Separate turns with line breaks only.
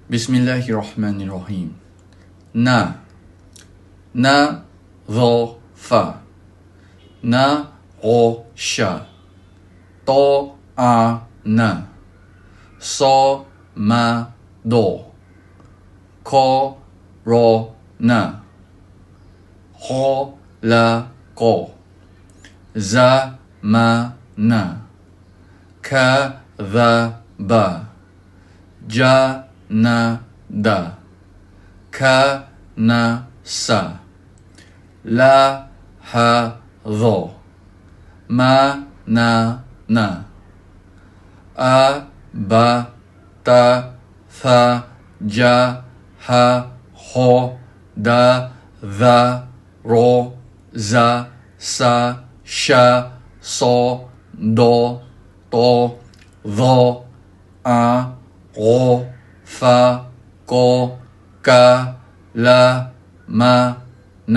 Bismillahirrahmanirrahim. نظافة نقش طعن صمد كورونا خلق زمن كذب جند كنس لحظ منن أبت فجه خود ذروز س ش ص د ظ ع غ ف ق ك ل م ن